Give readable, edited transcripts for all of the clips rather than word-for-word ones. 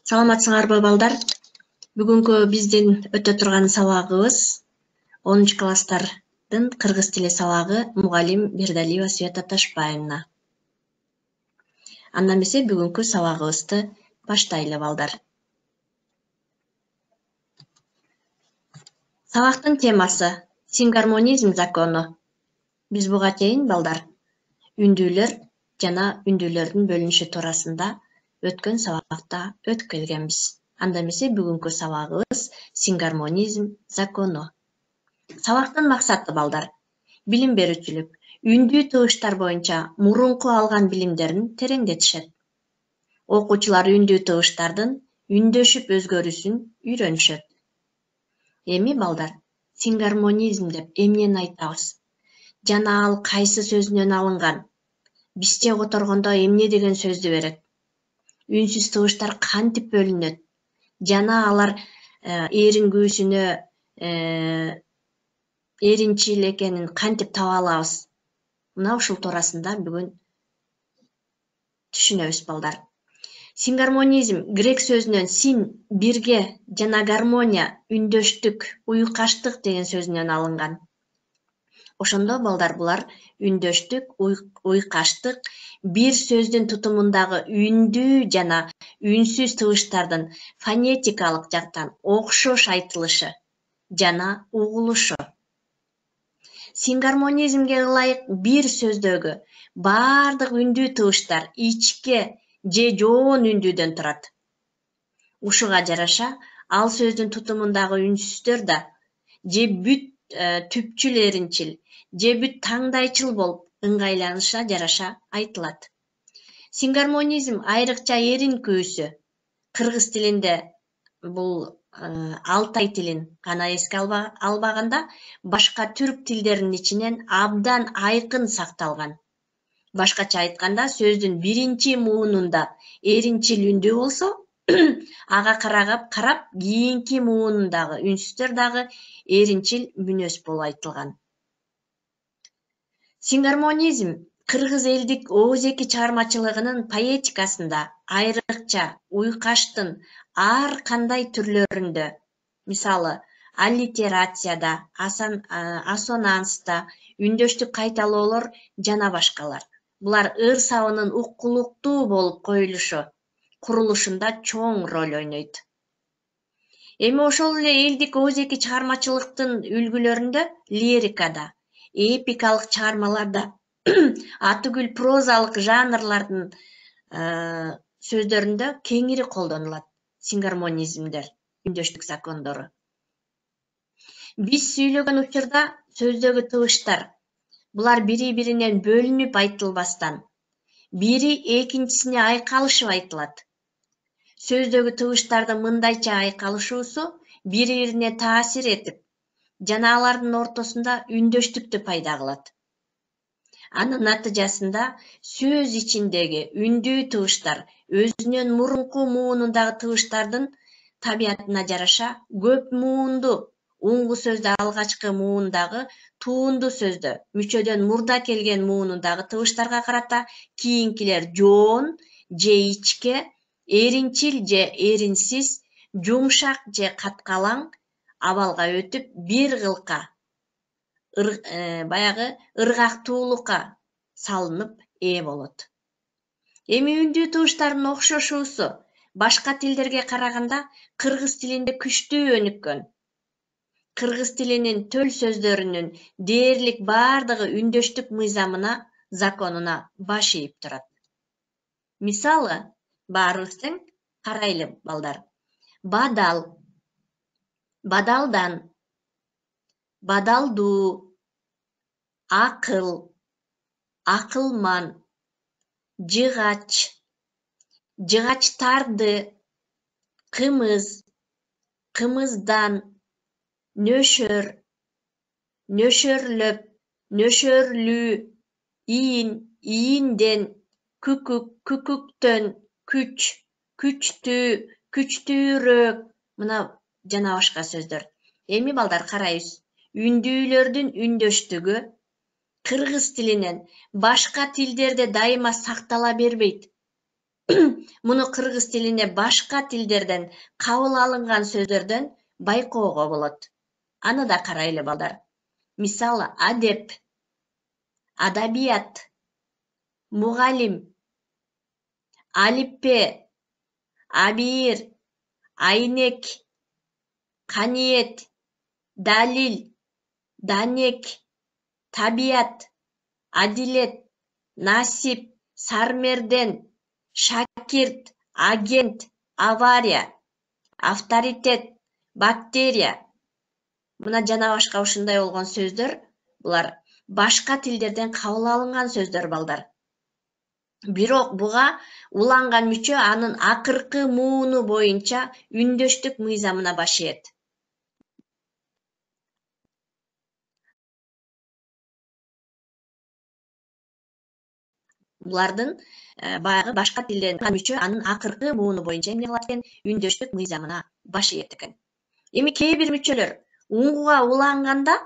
Саламатсыңарбы балдар? Бүгүнкү биздин өтө турган сабагыбыз 10 класстардын кыргыз тили сабагы мугалим Бердалиева Света Ташпаевна. Анда эмесе бүгүнкү сабагыбызды баштайлы балдар. Сабактын темасы сингармонизм закону. Биз буга чейин балдар үндүүлөр жана үндүүлөрдүн бөлүнүшү туурасында өткөн сабакта өтүп келгенбиз. Анда эмесе бүгүнкү сабагыбыз сингармонизм закону. Сабактын максаты балдар билим берүүчүлүк, үндүү тыгыштар боюнча мурунку алган билимдерин тереңдетишет. Окуучулар үндүү тыгыштардын үндөшүп өзгөрүүсүн үйрөнүшөт. Эми балдар, сингармонизм деп эмнени айтабыз? Жана ал кайсы сөзүнөн алынган? Бизче которгондо эмне деген сөздү берет? Үнсүз тыгыштар кантип бөлүнөт? Жана алар эрингүүсүнө эринчил экенин кантип таба алабыз? Мына ушул туурасында бүгүн түшүнөбүз балдар. Сингармонизм грек сөзүнөн син бирге жана гармония үндөштүк, уйкаштык деген сөзүнөн алынган. Ошондо балдар булар үндөштүк, уйкаштык бир сөздүн тутумундагы үндүү жана үнсүз тыгыштардын фонетикалык жактан окшош айтылышы жана угулушу. Сингармонизмге ылайык бир сөздөгү бардык үндүү тыгыштар ичке же жоон үндүүдөн турат. Ушуга жараша ал сөздүн тутумундагы үнсүздөр да же бүт түпчүл эринчил же бүт таңдайчыл болуп ыңгайланыша жараша айтылат. Сингармонизм айрыкча эринкүүсү кыргыз тилинде бул Алтай тилин гана эске албаганда башка түрк тилдеринин ичинен абдан айкын сакталган. Башкача айтканда сөздүн биринчи муунунда эринчил үндүү болсо, ага карап кийинки муунундагы үнсүздөр дагы эринчил мүнөз болуп айтылган. Сингармонизм кыргыз элдик ооз-эки чыгармачылыгынын поэтикасында айрыкча уйкаштын ар кандай түрлөрүндө, мисалы аллитерацияда, ассонанста, үндөштүк кайталоолор жана башкалар. Булар ыр сабынын уккулуктуу болуп коюлушу курулушунда чоң роль ойнойт. Эми ошол эле элдик ооз-эки чыгармачылыктын үлгүлөрүндө лирикада, эпикалык чыгармаларда, атүгүл прозалык жанрлардын сөздөрүндө кеңири колдонулат сингармонизмдер, үндөштүк закондору. Биз сүйлөгөн учурда сөздөгү тыгыштар булар бири-биринен бөлүнүп айтылбастан, бири экинчисине айкалышып айтылат. Сөздөгү тыгыштардын мындайча айкалышуусу бири-бирине таасир этип, жана алардын ортосунда үндөштүктү пайда кылат. Анын натыйжасында сөз ичиндеги үндүү тыгыштар өзүнүн мурунку муунундагы тыгыштардын табиятына жараша көп муунду, уңгу сөздө алгачкы муундагы туунду сөздө мүчөдөн мурда келген муунундагы тыгыштарга карата кийинкилер жоон же ичке, эринчил же эринсиз, жумшак же каткалаң абалга өтүп бир кылка баягы ыргактуулукка салынып ээ болот. Эми үндүү тыгыштардын окшошуусу башка тилдерге караганда кыргыз тилинде күчтүү өнүккөн. Кыргыз тилинин төл сөздөрүнүн дээрлик бардыгы үндөштүк мыйзамына, законуна баш ийип турат. Мисалы, баарыбыз тең карайлы балдар. Бадал, бадалдан, бадалдуу, акыл, акылман, жыгач, жыгачтарды, кымыз, кымыздан, нөшөр, нөшөрлөп, нөшөрлүү, ийин, ийинден, күкүк, күкүктөн, күч, күчтүү, күчтүүрөөк, мына жана башка сөздөр. Эми балдар карайбыз. Үндүүлөрдүн үндөштүгү кыргыз тилинен башка тилдерде дайыма сактала бербейт. Муну кыргыз тилине башка тилдерден кабыл алынган сөздөрдөн байкоого болот. Аны да карайлы балдар. Мисалы, адеп, адабият, мугалим, алиппе, абийир, айнек, каниет, далил, данек, табият, адилет, насип, сармерден, шакирт, агент, авария, авторитет, бактерия. Мына жана башка ушундай болгон сөздөр, булар башка тилдерден кабыл алынган сөздөр балдар. Бирок буга уланган мүчө анын акыркы мууну боюнча үндөштүк мыйзамына баш ийет. Булардын баягы башка тилден мүчө анын акыркы мууну боюнча эмне кылат экен? Үндөштүк мыйзамына баш ийет экен. Эми кээ бир мүчөлөр уңгуга уланганда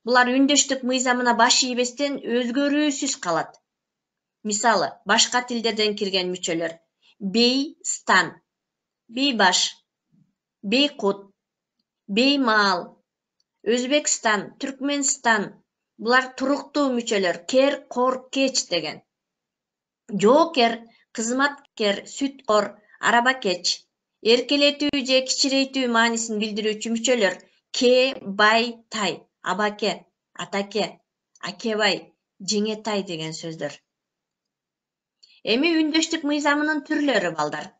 булар үндөштүк мыйзамына баш ийбестен өзгөрүүсүз калат. Мисалы, башка тилдерден кирген мүчөлөр: бей стан, бейбаш, бейкут, беймал, Өзбекстан, Түркменстан. Булар туруктуу мүчөлөр: кер, кор, кеч деген. Жоокер, кызматкер, сүткор, арабакеч. Эркелетүү же кичирейтүү маанисин билдирүүчү мүчөлөр: ке, бай, тай, абаке, атаке, акебай, жеңетай деген сөздөр. Эми үндөштүк мыйзамынын түрлөрү балдар.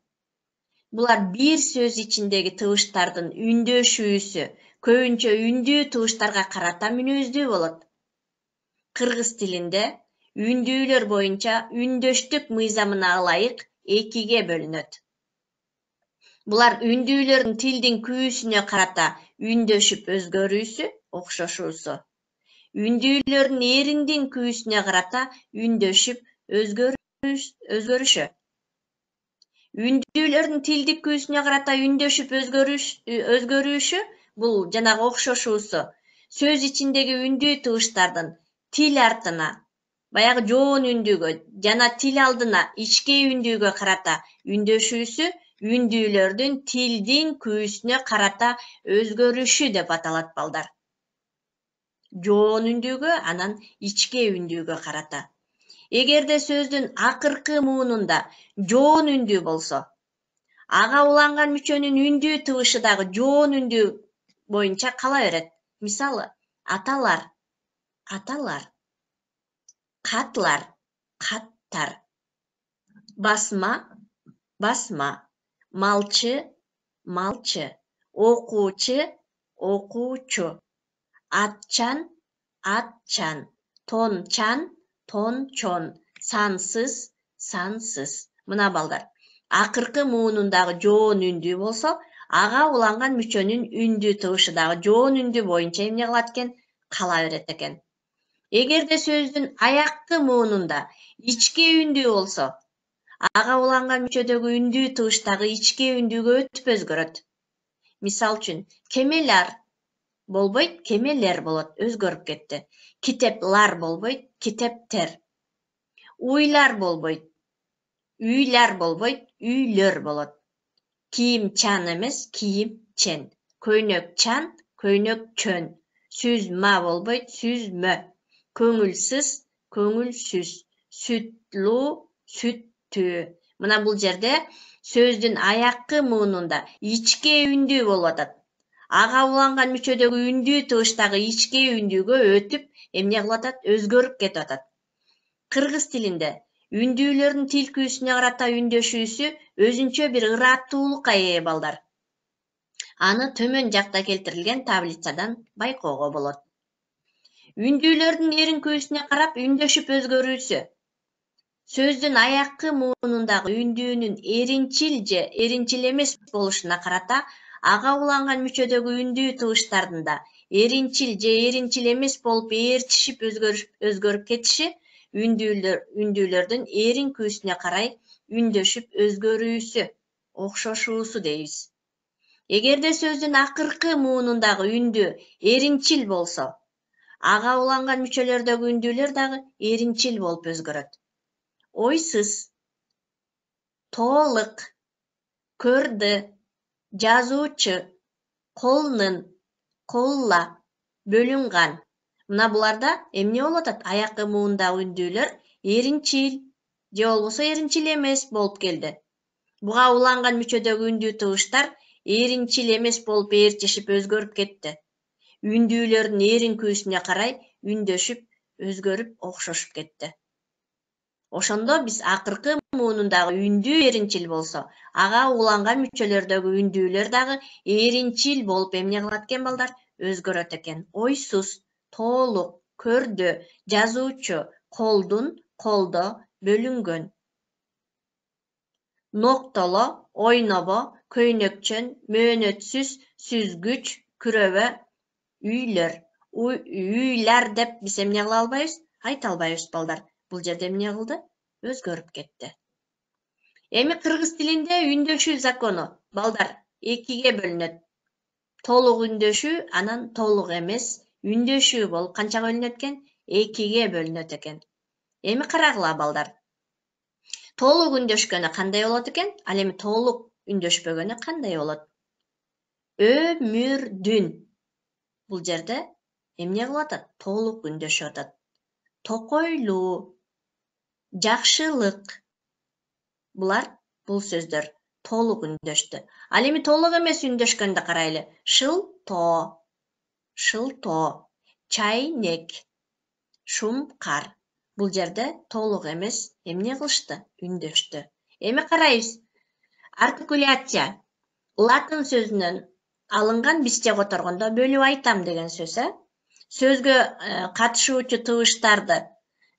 Булар бир сөз ичиндеги тыбыштардын үндөшүүсү көбүнчө үндүү тыбыштарга карата мүнөздүү болот. Кыргыз тилинде үндүүлөр боюнча үндөштүк мыйзамына ылайык экиге бөлүнөт. Булар үндүүлөрдүн тилдин күүсүнө карата үндөшүп өзгөрүүсү, окшошуусу. Үндүүлөрдүн эриңдин күүсүнө карата үндөшүп өзгөрүшү. Үндүүлөрдүн тилдик күүсүнө карата үндөшүп өзгөрүүшү бул жанагы окшошуусу. Сөз ичиндеги үндүү тыбыштардын тил артына, баягы жоон үндүүгө жана тил алдына ичке үндүүгө карата үндөшүүсү үндүүлөрдүн тилдин күүсүнө карата өзгөрүшү деп аталат балдар. Жоон үндүүгө, анан ичке үндүүгө карата. Эгерде сөздүн акыркы муунунда жоон үндүү болсо, ага уланган мүчөнүн үндүү тыбышы дагы жоон үндүү боюнча кала берет. Мисалы, аталар, аталар, катлар, каттар, басма, басма, малчы, малчы, окуучу, окуучу, атчан, атчан, тончан, тончон, сансыз, сансыз. Мына балдар, акыркы муунундагы жоон үндүү болсо, ага уланган мүчөнүн үндүү тыбышы дагы жоон үндүү боюнча эмне кылат экен? Кала берет экен. Эгерде сөздүн аяккы муунунда ичке үндүү болсо, ага уланган мүчөдөгү үндүү тыбыш дагы ичке үндүүгө өтүп өзгөрөт. Мисал үчүн, кемелар болбойт, кемелер болот, өзгөрүп кетти. Китеплар болбойт, китептер. Уйлар болбойт, үйлөр болбойт, үйлөр болот. Кийимчан эмес, кийимчен. Көйнөкчан, көйнөкчөн. Сүзма болбойт, сүзмө. Көңүлсүз, көңүлсүз. Сүтлүү, сүттүү. Мына бул жерде сөздүн аяккы муунунда ичке үндүү болуп атат. Ага уланган мүчөдөгү үндүү тыбыш дагы ичке үндүүгө өтүп, эмне кылып атат? Өзгөрүп кетип атат. Кыргыз тилинде үндүүлөрдүн тил күүсүнө карата үндөшүүсү өзүнчө бир ыраттуулукка ээ балдар. Аны төмөн жакта келтирилген таблицадан байкоого болот. Үндүүлөрдүн эрин күүсүнө карап үндөшүп өзгөрүүсү. Сөздүн аяккы муунундагы үндүүнүн эринчил же эринчил эмес болушуна карата ага уланган мүчөдөгү үндүү тыбыштардын да эринчил же эринчил эмес болуп ээрчишип өзгөрүп кетиши үндүүлөрдүн эрин күүсүнө карай үндөшүп өзгөрүүсү, окшошуусу дейбиз. Эгерде сөздүн акыркы муунундагы үндүү эринчил болсо, ага уланган мүчөлөрдөгү үндүүлөр дагы эринчил болуп өзгөрөт. Ойсыз, толық, көрді, жазуучу, колнун, колла, бөлүнган. Мына буларда эмне болуп атат? Аякы муундагы үндүүлөр эринчил же болбосо эринчил эмес болуп келди. Буга уланган мүчөдөгү үндүү тыбыштар эринчил эмес болуп ээрчишип өзгөрүп кетти. Үндүүлөрдүн эринкүүсүнө карай үндөшүп, өзгөрүп, окшошуп кетти. Ошондо биз акыркы муунундагы үндүү эринчил болсо, ага уланган мүчөлөрдөгү үндүүлөр дагы эринчил болуп эмне кылат экен балдар? Өзгөрөт экен. Ойсуз, толук, көрдө, жазуучу, колдун, колдо, бөлүнгөн. Ноктоло, ойнобо, көйнөкчөн, мөөнөтсүз, сүзгүч, күрөбө, үйлөр. Үйлөр деп биз эмне кыла албайбыз? Айта албайбыз балдар. Бул жерде эмне кылды? Өзгөрүп кетти. Эми кыргыз тилинде үндөшүү закону балдар экиге бөлүнөт. Толук үндөшүү, анан толук эмес үндөшүү болуп канча бөлүнөт экен? Экиге бөлүнөт экен. Эми карагыла балдар. Толук үндөшкөнү кандай болот экен? Ал эми толук үндөшпөгөнү кандай болот? Өмүрдүн. Бул жерде эмне кылып атат? Толук үндөшүп атат. Токойлуу, жакшылык. Бул сөздөр толук үндөштү. Ал эми толук эмес үндөшкөндө карайлы. Шылтоо, чайнек, шумкар. Бул жерде толук эмес эмне кылышты? Үндөштү. Эми карайбыз. Артикуляция. Латын сөзүнөн алынган, бизче которгондо бөлүп айтам деген сөз. Сөзгө катышуучу тыбыштарды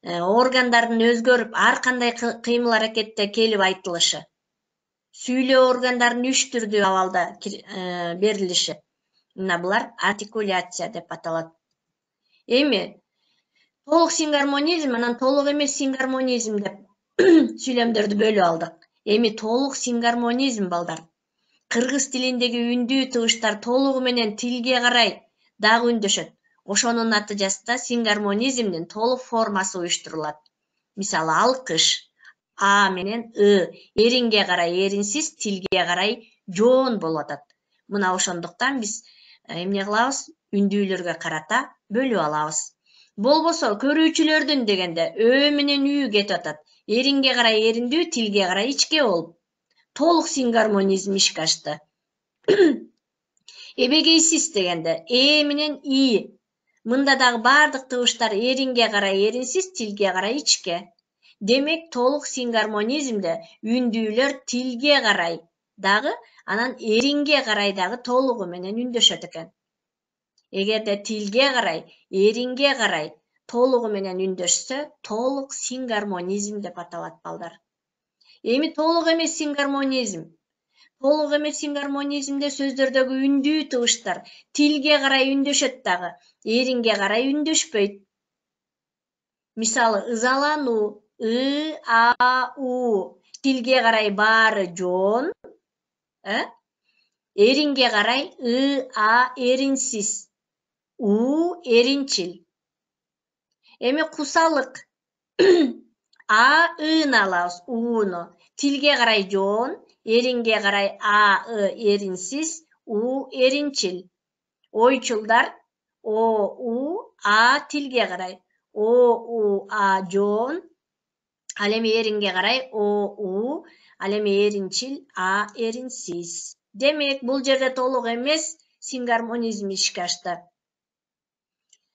органдардын өзгөрүп, ар кандай кыймыл аракетте келип айтылышы. Сүйлөө органдардын 3 түрдүү абалда берилиши. Мына булар артикуляция деп аталат. Эми толук сингармонизм, анан толук эмес сингармонизм деп сүйлөмдөрдү бөлүп алдык. Эми толук сингармонизм балдар. Кыргыз тилиндеги үндүү тыбыштар толугу менен тилге карай дагы үндөшөт. Ошонун натыйжасында сингармонизмдин толук формасы уюштурулат. Мисалы, алкыш. А менен ы. Эринге карай эринсиз, тилге карай жоон болуп атат. Мына ошондуктан биз эмне кылабыз? Үндүүлөргө карата бөлүп алабыз. Болбосо көрүүчүлөрдүн дегенде ö менен үй кетип атат. Эринге карай эриндүү, тилге карай ичке болуп. Толук сингармонизм ишке ашты. Эбегейсиз дегенде менен и. Мында дагы бардык тыбыштар эринге карай эринсиз, тилге карай ичке. Демек, толук сингармонизмде үндүүлөр тилге карай дагы, анан эринге карай дагы толугу менен үндөшөт экен. Эгерде тилге карай, эринге карай толугу менен үндөшсө, толук сингармонизм деп аталат балдар. Эми толук эмес сингармонизм. Толук эмес сингармонизмде сөздөрдөгү үндүү тыбыштар тилге карай үндөшөт дагы, эринге карай үндөшпөйт. Мисалы, ызалануу, ы, а, у. Тилге карай баары жоон, эринге карай ы, а эринсиз, у эринчил. Эми кусалык. А, ыны алабыз, уну. Тилге карай жоон, эринге карай а, ы эринсиз, у эринчил. Ойчулдар. О, у, а тилге карай. О, у, а жоон. Ал эми эринге карай о, у. Ал эми эринчил, а эринсиз. Демек, бул жерде толук эмес сингармонизм ишке ашты.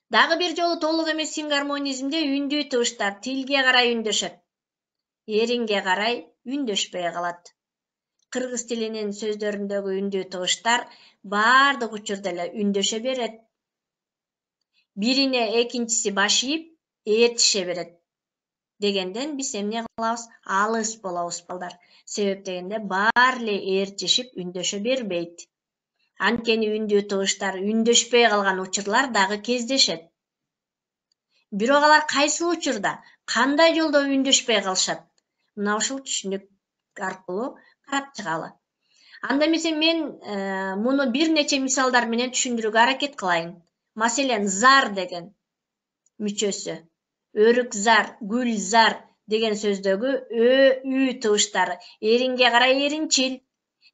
Дагы бир жолу толук эмес сингармонизмде үндүү тыбыштар тилге карай үндөшөт. Эринге карай үндөшпөй калат. Кыргыз тилинин сөздөрүндөгү үндүү тыбыштар бардык учурда эле үндөшө берет. Бирине экинчиси баш ийип, ээртише берет. Дегенден биз эмне кылабыз? Алыс болобуз балдар. Себеп дегенде баары эле ээрчишип үндөшө бербейт. Анткени үндүү тыбыштар үндөшпөй калган учурлар дагы кездешет. Бирок алар кайсыл учурда, кандай жолдо үндөшпөй калышат? Мына ушул түшүнүк аркылуу карап чыгалы. Анда эмесе мен муну бир нече мисалдар менен түшүндүрүүгө аракет кылайын. Маселен, зар деген мүчөсү, өрүк зар, гүл зар деген сөздөгү ö, ü тыбыштары эринге карай эринчил,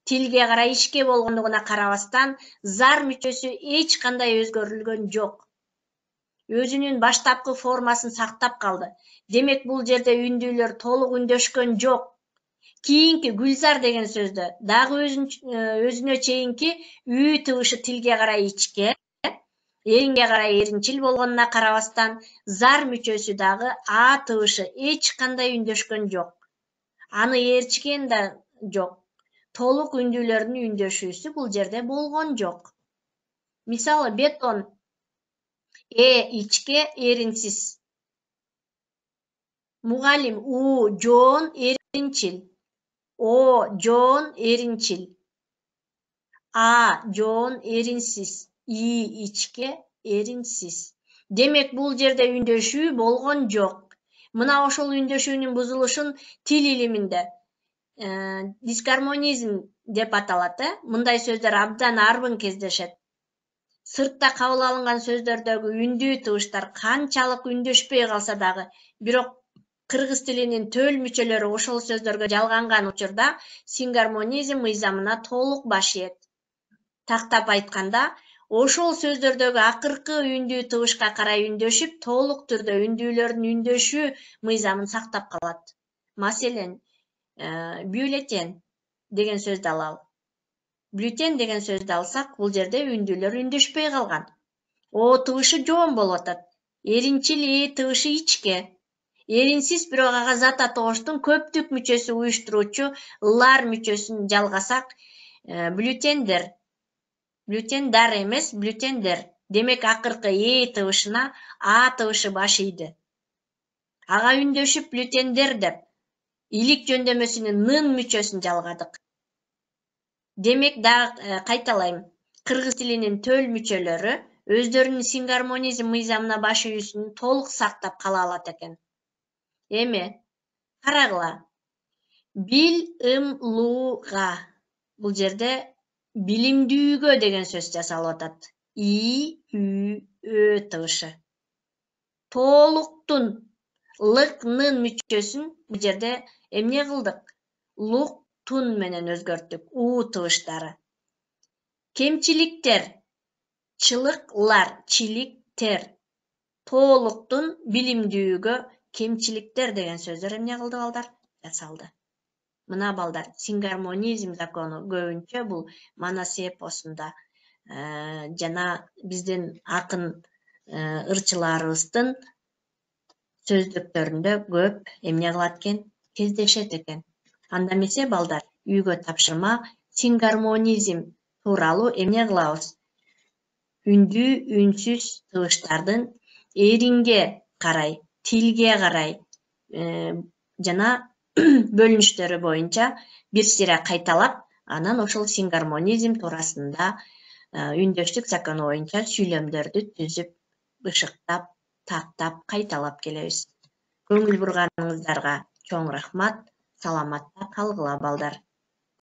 тилге карай ичке болгондугуна карабастан зар мүчөсү эч кандай өзгөрүлгөн жок. Өзүнүн баштапкы формасын сактап калды. Демек бул жерде үндүүлөр толук үндөшкөн жок. Кийинки гүлзар деген сөздө дагы өзүнө чейинки ü тыбышы тилге карай ичке, эринге карай эринчил болгонуна карабастан зар мүчөсү дагы а тыбышы эч кандай үндөшкөн жок. Аны ээрчиген да жок. Толук үндүүлөрдүн үндөшүүсү бул жерде болгон жок. Мисалы бетон ичке эринсиз. Мугалим у жоон эринчил. О жоон эринчил. А жоон эринсиз. И ичке эринсиз. Демек бул жерде үндөшүү болгон жок. Мына ошол үндөшүүнүн бузулушун тил илиминде дисгармонизм деп аталат. Мындай сөздөр абдан арбын кездешет. Сыртта кабыл алынган сөздөрдөгү үндүү тыбыштар канчалык үндөшпөй калса дагы, бирок кыргыз тилинин төл мүчөлөрү ошол сөздөргө жалганган учурда сингармонизм мыйзамына толук баш ийет. Тактап айтканда, ошол сөздөрдөгү акыркы үндүү тыбышка карай үндөшүп, толук түрдө үндүүлөрдүн үндөшүү мыйзамын сактап калат. Маселен, бюллетень деген сөздү алалы. Бюллетень деген сөздү алсак, бул жерде үндүүлөр үндөшпөй калган. О тыбышы жоон болуп атат. Эринчил тыбышы ичке. Эринсиз бирок ага зат атооштун көптүк мүчөсү уюштуруучу лар мүчөсүн жалгасак, бюллетендер. Бюллетендар эмес, бюллетендер. Демек акыркы тыбышына а тыбышы баш ийди. Ага үндөшүп бюллетендер деп илик жөндөмөсүнүн нын мүчөсүн жалгадык. Демек дагы кайталайм. Кыргыз тилинин төл мүчөлөрү өздөрүнүн сингармонизм мыйзамына баш ийүүсүн толук сактап кала алат экен. Эми карагыла. Билымлууга. Бул жерде билимдүүгө деген сөз жасалып атат. И, ü, ö тыбышы. Толуктун лык-нын мүчөсүн бул жерде эмне кылдык? Лук-тун менен өзгөрттүк. У тыбыштары. Кемчиликтер. Чылыклар, чиликтер. Толуктун билимдүүгө кемчиликтер деген сөздөр эмне кылды балдар? Жасалды. Мына балдар, сингармонизм закону көбүнчө бул Манас эпосунда жана биздин акын ырчыларыбыздын сөздүктөрүндө көп эмне кылат экен? Кездешет экен. Анда эмесе балдар, үйгө тапшырма сингармонизм тууралуу эмне кылабыз? Үндүү, үнсүз тыбыштардын эринге карай, тилге карай жана бөлүнүштөрү боюнча бир сыйра кайталап, анан ошол сингармонизм туурасында үндөштүк закону боюнча сүйлөмдөрдү түзүп, ышыктап, тактап, кайталап келебиз. Көңүл бурганыңыздарга чоң рахмат. Саламатта калгыла балдар.